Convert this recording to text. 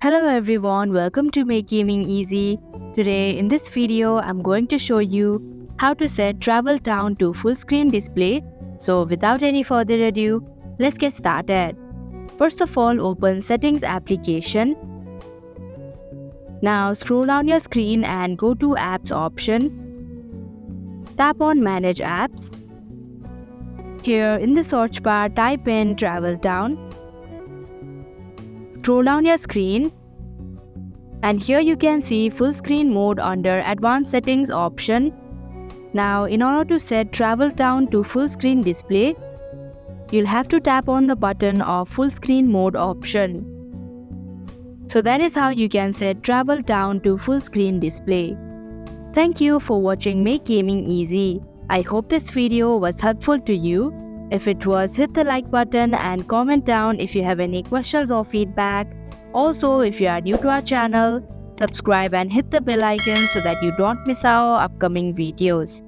Hello everyone, welcome to Make Gaming Easy. Today in this video, I'm going to show you how to set travel down to full screen display. So without any further ado, let's get started. First of all, open Settings application. Now scroll down your screen and go to Apps option. Tap on Manage Apps. Here in the search bar, type in Travel Down. Scroll down your screen and here you can see full screen mode under Advanced Settings option. Now in order to set travel down to full screen display, you'll have to tap on the button of full screen mode option. So that is how you can set travel down to full screen display. Thank you for watching Make Gaming Easy. I hope this video was helpful to you. If it was, hit the like button and comment down if you have any questions or feedback. Also, if you are new to our channel, subscribe and hit the bell icon so that you don't miss our upcoming videos.